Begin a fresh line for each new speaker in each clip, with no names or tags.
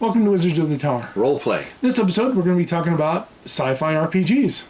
Welcome to Wizards of the Tower.
Roleplay.
This episode, we're going to be talking about sci-fi RPGs.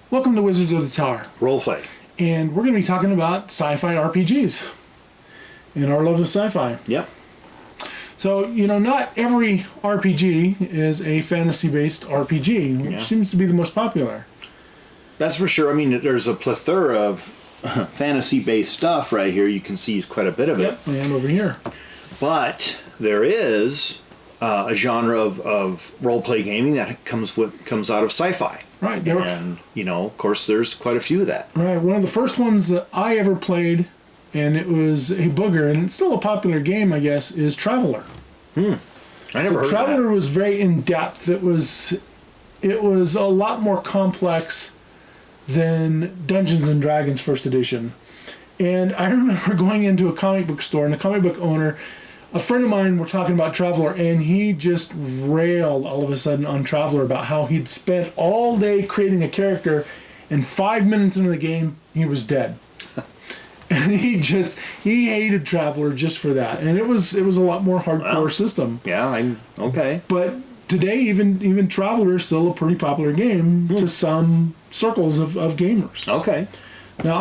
Welcome to Wizards of the Tower.
Roleplay.
And we're going to be talking about sci-fi RPGs and our love of sci-fi.
Yep.
So, not every RPG is a fantasy-based RPG, which seems to be the most popular.
That's for sure. I mean, there's a plethora of fantasy-based stuff right here. You can see quite a bit of it.
Yep, and over here.
But there is a genre of role-play gaming that comes out of sci-fi.
Right.
And, of course, there's quite a few of that.
Right. One of the first ones that I ever played, and it was a booger, and it's still a popular game, I guess, is Traveller.
I never heard of that.
Traveller was very in-depth. It was a lot more complex than Dungeons and Dragons First Edition. And I remember going into a comic book store, and the comic book owner, a friend of mine, were talking about Traveller, and he just railed all of a sudden on Traveller about how he'd spent all day creating a character, and 5 minutes into the game, he was dead. And he hated Traveller just for that. And it was a lot more hardcore system.
Yeah, okay.
But today, even Traveller is still a pretty popular game to some circles of gamers.
Okay.
Now,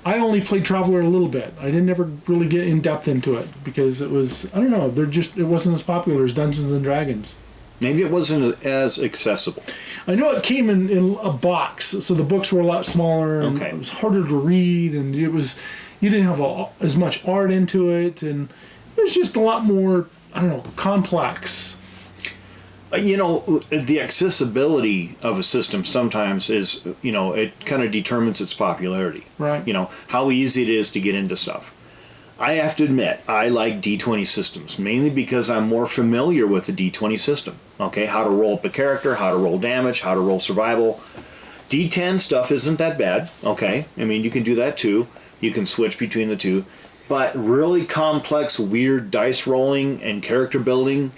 I only played Traveller a little bit. I didn't ever really get in depth into it because it was, I don't know, it wasn't as popular as Dungeons and Dragons.
Maybe it wasn't as accessible.
I know it came in a box, so the books were a lot smaller, and it was harder to read, and you didn't have as much art into it, and it was just a lot more, I don't know, complex.
The accessibility of a system sometimes is, it kind of determines its popularity.
Right.
How easy it is to get into stuff. I have to admit, I like D20 systems, mainly because I'm more familiar with the D20 system. Okay, how to roll up a character, how to roll damage, how to roll survival. D10 stuff isn't that bad, okay? I mean, you can do that too. You can switch between the two. But really complex, weird dice rolling and character building,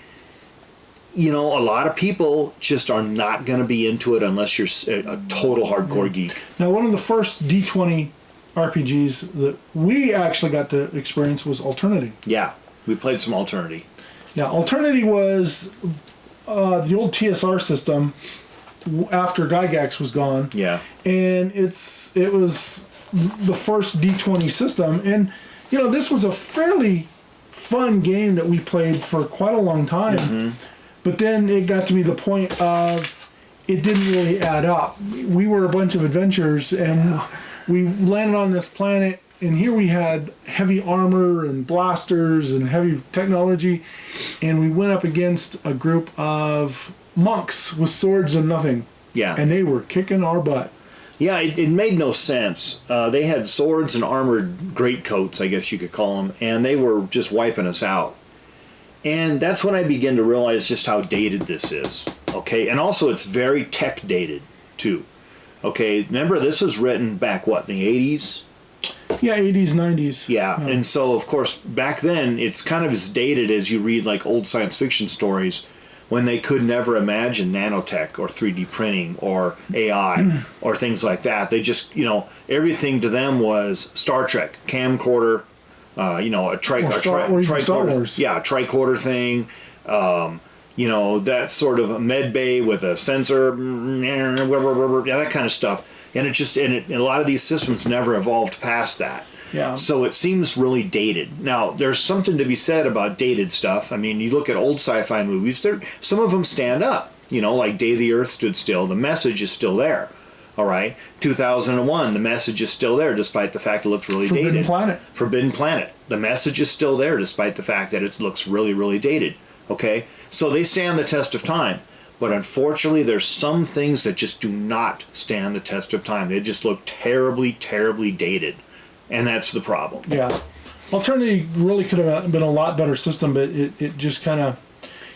a lot of people just are not going to be into it unless you're a total hardcore geek.
Now, one of the first D20 RPGs that we actually got to experience was Alternity.
Yeah, we played some Alternity.
Yeah, Alternity was the old TSR system after Gygax was gone.
Yeah.
And it was the first D20 system. And, this was a fairly fun game that we played for quite a long time. Mm-hmm. But then it got to be the point of it didn't really add up. We were a bunch of adventurers, and we landed on this planet, and here we had heavy armor and blasters and heavy technology, and we went up against a group of monks with swords and nothing.
Yeah.
And they were kicking our butt.
Yeah, it made no sense. They had swords and armored greatcoats, I guess you could call them, and they were just wiping us out. And that's when I began to realize just how dated this is. Okay, and also it's very tech dated too. Okay, remember this was written back in the 80s?
Yeah, 80s, 90s.
Yeah, and so of course back then it's kind of as dated as you read like old science fiction stories when they could never imagine nanotech or 3D printing or AI or things like that. They just, everything to them was Star Trek, camcorder, a tricorder. Yeah, a tricorder thing. That sort of med bay with a sensor, that kind of stuff. And a lot of these systems never evolved past that.
Yeah.
So it seems really dated. Now, there's something to be said about dated stuff. I mean, you look at old sci-fi movies, some of them stand up. Like Day the Earth Stood Still. The message is still there. All right. 2001, the message is still there despite the fact it looks really dated. Forbidden Planet. The message is still there despite the fact that it looks really, really dated. Okay? So they stand the test of time. But unfortunately, there's some things that just do not stand the test of time. They just look terribly, terribly dated. And that's the problem.
Yeah. Alternity really could have been a lot better system, but it just kind of,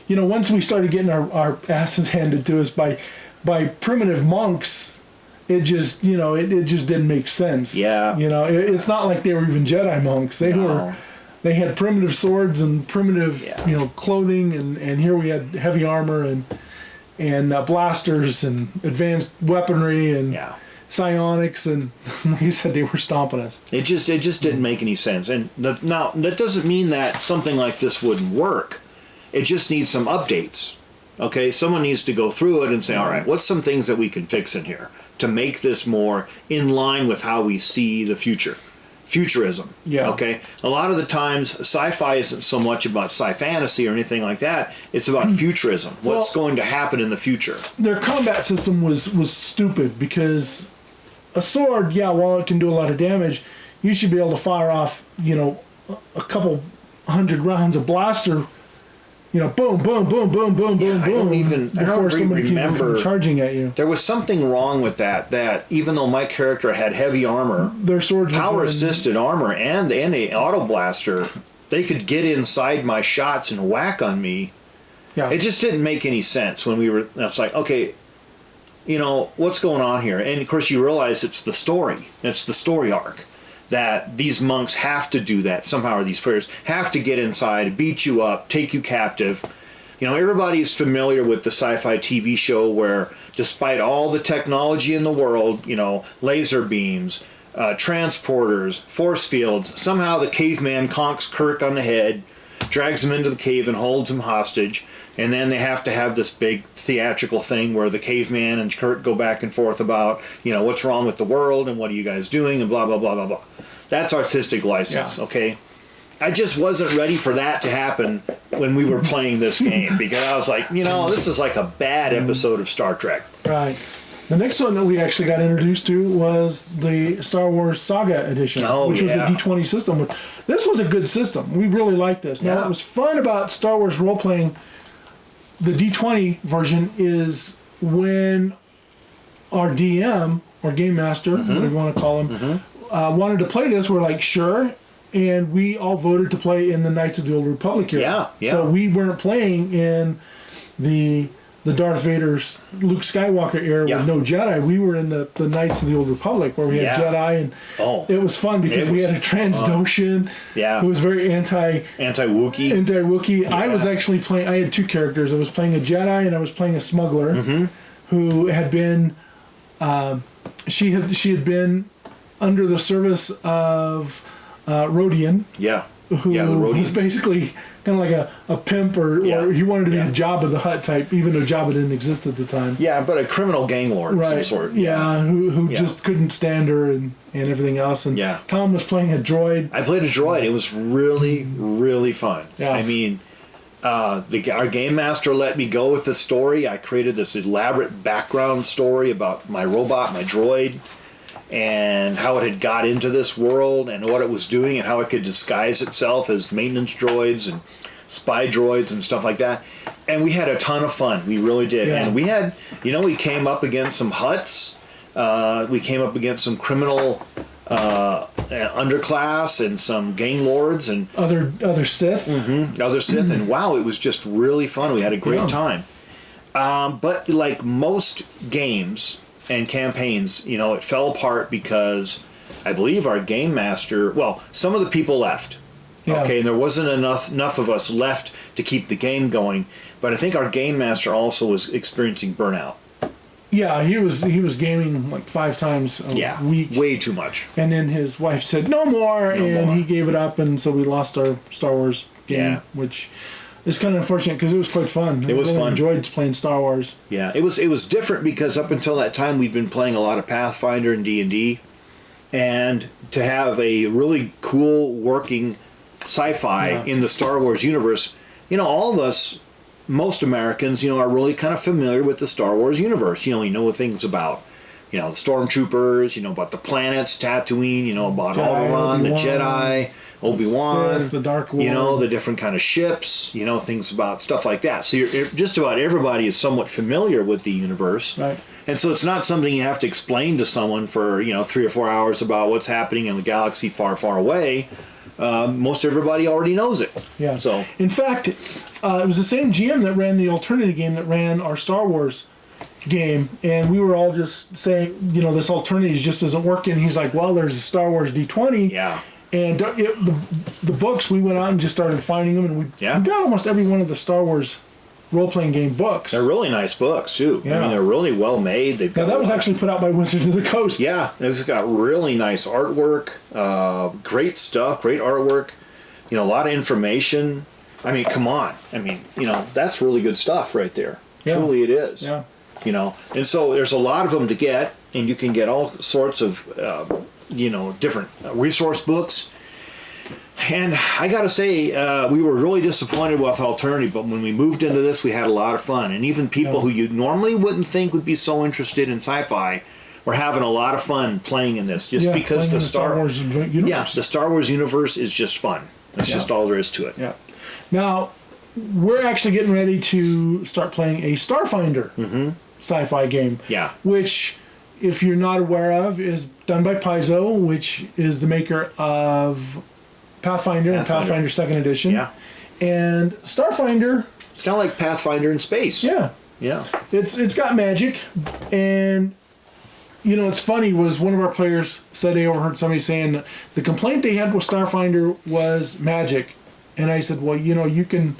once we started getting our asses handed to us by primitive monks, it just, it just didn't make sense.
Yeah.
It's not like they were even Jedi monks. They had primitive swords and primitive, clothing, and here we had heavy armor and blasters and advanced weaponry and psionics, and like you said, they were stomping us.
It just didn't make any sense. And now that doesn't mean that something like this wouldn't work. It just needs some updates. Okay, someone needs to go through it and say, all right, what's some things that we can fix in here to make this more in line with how we see the future? Futurism. Yeah. Okay. A lot of the times, sci-fi isn't so much about sci-fantasy or anything like that. It's about futurism. What's going to happen in the future? Their
combat system was stupid because a sword, while it can do a lot of damage, you should be able to fire off, a couple hundred rounds of blaster. Boom, boom, boom, boom, boom, boom,
I don't remember
charging at you.
There was something wrong with that even though my character had heavy armor,
their swords,
power assisted armor, and a auto blaster, they could get inside my shots and whack on me. Yeah. It just didn't make any sense when we were. It's like, okay, what's going on here? And of course, you realize it's the story. It's the story arc. That these monks have to do that somehow, or these prayers have to get inside, beat you up, take you captive. Everybody's familiar with the sci-fi TV show where, despite all the technology in the world, laser beams, transporters, force fields, somehow the caveman conks Kirk on the head, drags him into the cave and holds him hostage, and then they have to have this big theatrical thing where the caveman and Kirk go back and forth about, what's wrong with the world and what are you guys doing and blah, blah, blah, blah, blah. That's artistic license, okay? I just wasn't ready for that to happen when we were playing this game because I was like, this is like a bad episode of Star Trek.
Right. The next one that we actually got introduced to was the Star Wars Saga edition, which was a D20 system. This was a good system. We really liked this. Now, what was fun about Star Wars role-playing, the D20 version, is when our DM, or Game Master, whatever you want to call him, wanted to play this, we're like, sure, and we all voted to play in the Knights of the Old Republic era. Yeah. So we weren't playing in the Darth Vader's Luke Skywalker era with no Jedi. We were in the Knights of the Old Republic where we had Jedi, and it was fun because we had a Trans-Doshan who was very anti-Wookiee. I was actually playing, I had two characters. I was playing a Jedi and I was playing a smuggler who had been, she had been under the service of Rodian. Who was basically kind of like a pimp, or he wanted to be a Jabba the Hutt type, even though Jabba didn't exist at the time.
Yeah, but a criminal gang lord of some sort.
Who just couldn't stand her and everything else. And Tom was playing a droid.
I played a droid. It was really, really fun. Yeah. I mean, our game master let me go with the story. I created this elaborate background story about my robot, my droid, and how it had got into this world and what it was doing and how it could disguise itself as maintenance droids and spy droids and stuff like that. And we had a ton of fun. We really did. Yeah. And we had, we came up against some Hutts. We came up against some criminal underclass and some gang lords and
other Sith.
Other Sith. And wow, it was just really fun. We had a great time. But like most games and campaigns, it fell apart because I believe our game master, some of the people left. Okay, and there wasn't enough of us left to keep the game going, but I think our game master also was experiencing burnout.
Yeah, he was gaming like 5 times a week.
Way too much.
And then his wife said no more, he gave it up, and so we lost our Star Wars game, which it's kind of unfortunate because it was quite fun.
It was
really
fun.
Enjoyed playing Star Wars.
Yeah, it was different because up until that time we'd been playing a lot of Pathfinder and D&D, and to have a really cool working sci-fi in the Star Wars universe, all of us, most Americans, are really kind of familiar with the Star Wars universe. You know things about, the stormtroopers, about the planets, Tatooine, about Alderaan, the Jedi, Obi-Wan,
Sith, the Dark Lord,
the different kind of ships, things about stuff like that. So just about everybody is somewhat familiar with the universe.
Right.
And so it's not something you have to explain to someone for, 3 or 4 hours about what's happening in the galaxy far, far away. most everybody already knows it.
Yeah.
So
in fact, it was the same GM that ran the Alternity game that ran our Star Wars game, and we were all just saying, this Alternity just isn't working. He's like, well, there's a Star Wars D20.
Yeah.
And the books, we went out and just started finding them, and we got almost every one of the Star Wars role-playing game books.
They're really nice books, too.
Yeah.
I mean, they're really well made. They've got
that was actually put out by Wizards of the Coast.
Yeah, it's got really nice artwork, great stuff, great artwork, a lot of information. I mean, come on. I mean, that's really good stuff right there.
Yeah.
Truly it is.
Yeah.
And so there's a lot of them to get, and you can get all sorts of, different resource books. And I got to say, we were really disappointed with Alternity, but when we moved into this, we had a lot of fun. And even people who you normally wouldn't think would be so interested in sci-fi were having a lot of fun playing in this, just because the
Star Wars universe.
Yeah, the Star Wars universe is just fun. That's just all there is to it.
Yeah. Now, we're actually getting ready to start playing a Starfinder sci-fi game.
Yeah.
Which, if you're not aware of, is done by Paizo, which is the maker of Pathfinder and Pathfinder 2nd Edition.
Yeah.
And Starfinder.
It's kind of like Pathfinder in space.
Yeah.
Yeah.
It's got magic, and it's funny was one of our players said they overheard somebody saying the complaint they had with Starfinder was magic, and I said, well, you can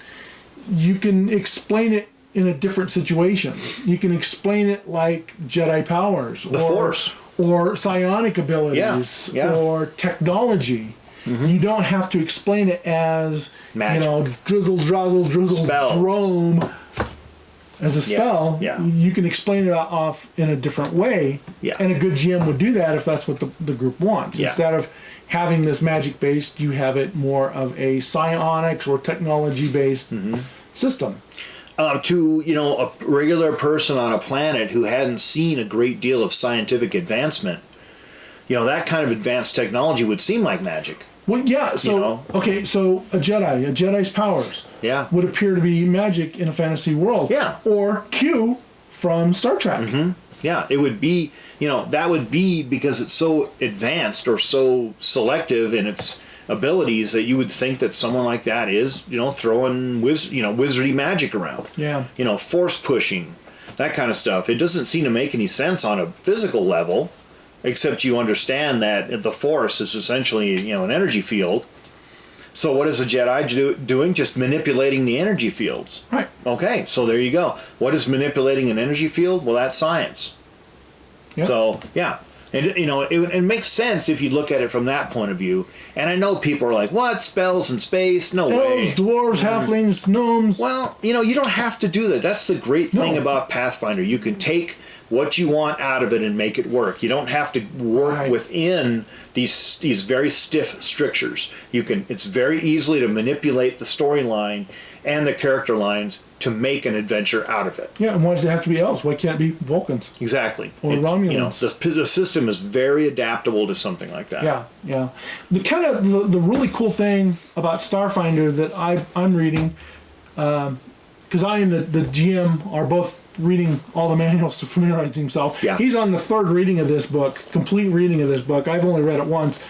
explain it in a different situation. You can explain it like Jedi powers,
The Force,
or psionic abilities, or technology. Mm-hmm. You don't have to explain it as
magic.
Drizzle, drazzle, drizzle,
Spell.
drome. As a spell, you can explain it off in a different way, and a good GM would do that if that's what the group wants.
Yeah.
Instead of having this magic based, you have it more of a psionics or technology based system.
To a regular person on a planet who hadn't seen a great deal of scientific advancement, that kind of advanced technology would seem like magic.
Well, yeah. So so a Jedi's powers, would appear to be magic in a fantasy world.
Yeah.
Or Q from Star Trek.
Mm-hmm. Yeah, it would be. That would be because it's so advanced or so selective in its abilities that you would think that someone like that is, throwing wizardy magic around.
Yeah.
Force pushing, that kind of stuff. It doesn't seem to make any sense on a physical level. Except you understand that the Force is essentially, an energy field. So what is a Jedi doing? Just manipulating the energy fields.
Right.
Okay, so there you go. What is manipulating an energy field? Well, that's science. Yep. So, yeah. And, it makes sense if you look at it from that point of view. And I know people are like, what? Spells in space? No way.
Elves, dwarves, halflings, gnomes.
Well, you don't have to do that. That's the great thing about Pathfinder. You can take what you want out of it and make it work. You don't have to work within these very stiff strictures. It's very easily to manipulate the storyline and the character lines to make an adventure out of it.
Yeah, and why does it have to be elves? Why can't it be Vulcans?
Exactly.
Or Romulans?
The system is very adaptable to something like that.
Yeah. The really cool thing about Starfinder that I'm reading, because I and the GM are both reading all the manuals to familiarize himself.
Yeah.
He's on the third reading of this book, complete reading of this book. I've only read it once.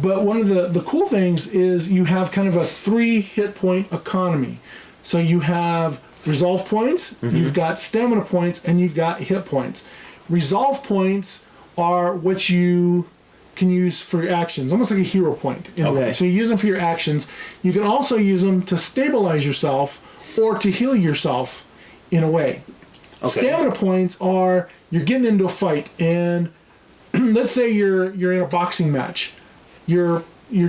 But one of the cool things is you have kind of a 3 hit point economy. So you have resolve points, you've got stamina points, and you've got hit points. Resolve points are what you can use for your actions, almost like a hero point in a way. So you use them for your actions. You can also use them to stabilize yourself or to heal yourself in a way. Stamina points are you're getting into a fight, and let's say you're in a boxing match. Your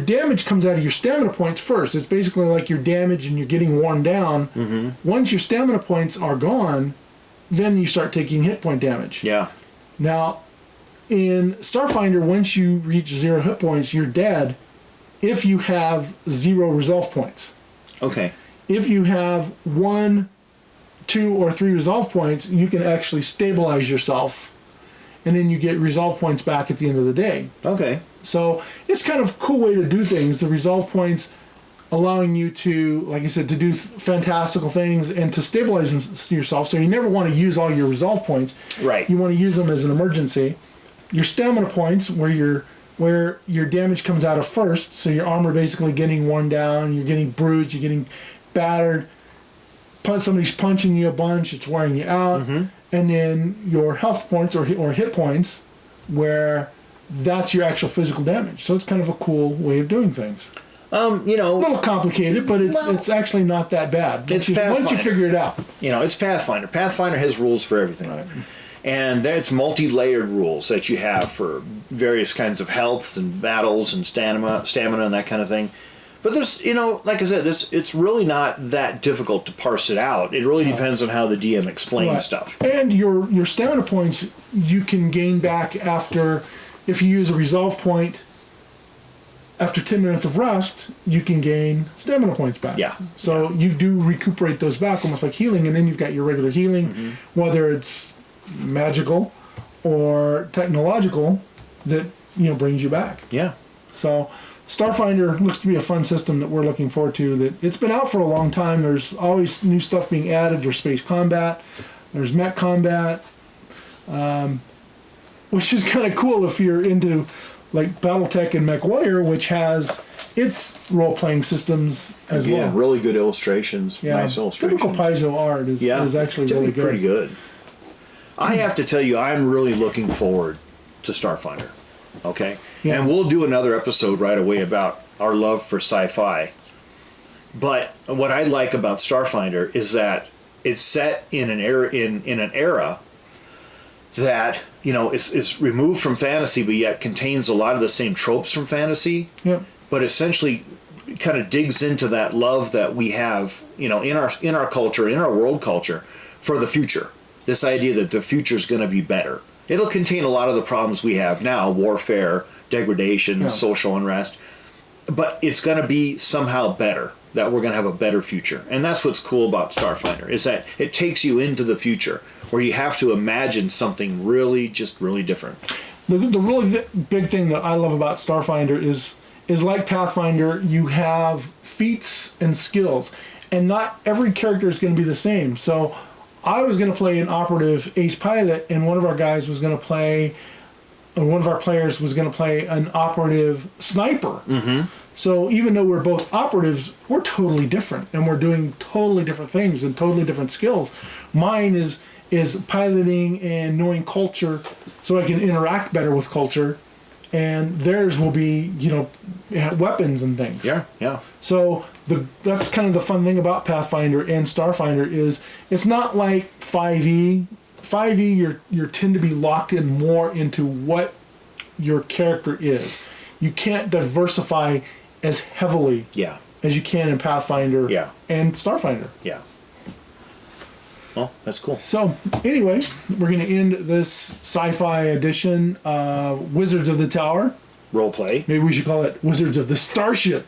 damage comes out of your stamina points first. It's basically like your damage and you're getting worn down. Once your stamina points are gone, then you start taking hit point damage.
Yeah.
Now, in Starfinder, once you reach 0 hit points, you're dead if you have 0 resolve points.
Okay.
If you have 1, 2, or 3 resolve points, you can actually stabilize yourself, and then you get resolve points back at the end of the day.
Okay.
So it's kind of a cool way to do things. The resolve points allowing you to, like I said, to do fantastical things and to stabilize yourself. So you never want to use all your resolve points.
Right.
You want to use them as an emergency. Your stamina points, where where your damage comes out of first, so your armor basically getting worn down, you're getting bruised, you're getting battered, somebody's punching you a bunch, it's wearing you out, and then your health points or hit points, where that's your actual physical damage. So it's kind of a cool way of doing things. A little complicated, but it's actually not that bad. Once you figure it out.
It's Pathfinder. Pathfinder has rules for everything.
Right.
And it's multi-layered rules that you have for various kinds of healths and battles and stamina and that kind of thing. But there's, like I said, it's really not that difficult to parse it out. It really depends on how the DM explains stuff.
And your stamina points you can gain back after, if you use a resolve point, after 10 minutes of rest, you can gain stamina points back.
Yeah.
So you do recuperate those back, almost like healing, and then you've got your regular healing, whether it's magical or technological, that brings you back.
Yeah.
So Starfinder looks to be a fun system that we're looking forward to. That it's been out for a long time. There's always new stuff being added. There's space combat. There's mech combat, which is kind of cool if you're into like BattleTech and MechWarrior, which has its role-playing systems as well.
Yeah, really good illustrations. Yeah. Nice illustrations.
Typical Paizo art is actually really good.
Pretty good. I have to tell you, I'm really looking forward to Starfinder. Okay? Yeah. And we'll do another episode right away about our love for sci-fi. But what I like about Starfinder is that it's set in an era that is removed from fantasy, but yet contains a lot of the same tropes from fantasy.
Yeah.
But essentially, kind of digs into that love that we have, in our culture, in our world culture, for the future. This idea that the future is going to be better. It'll contain a lot of the problems we have now: warfare, degradation, social unrest. But it's going to be somehow better. That we're going to have a better future. And that's what's cool about Starfinder, is that it takes you into the future where you have to imagine something really different.
The really big thing that I love about Starfinder is like Pathfinder, you have feats and skills, and not every character is going to be the same. So I was going to play an operative ace pilot, and one of our players was going to play an operative sniper. So even though we're both operatives, we're totally different, and we're doing totally different things and totally different skills. Mine is piloting and knowing culture, so I can interact better with culture, and theirs will be weapons and things.
Yeah.
So that's kind of the fun thing about Pathfinder and Starfinder is it's not like 5e. 5e you tend to be locked in more into what your character is. You can't diversify as heavily as you can in Pathfinder and Starfinder.
Yeah. Well, that's cool.
So, anyway, we're going to end this sci-fi edition, Wizards of the Tower.
Roleplay.
Maybe we should call it Wizards of the Starship.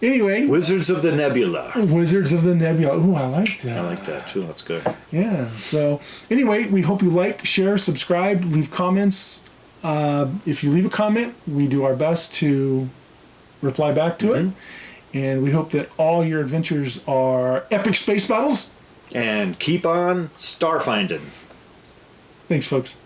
Anyway.
Wizards of the Nebula.
Wizards of the Nebula. Ooh, I like that.
I like that, too. That's good.
Yeah. So, anyway, we hope you like, share, subscribe, leave comments. If you leave a comment, we do our best to reply back to it. And we hope that all your adventures are epic space battles.
And keep on starfinding.
Thanks, folks.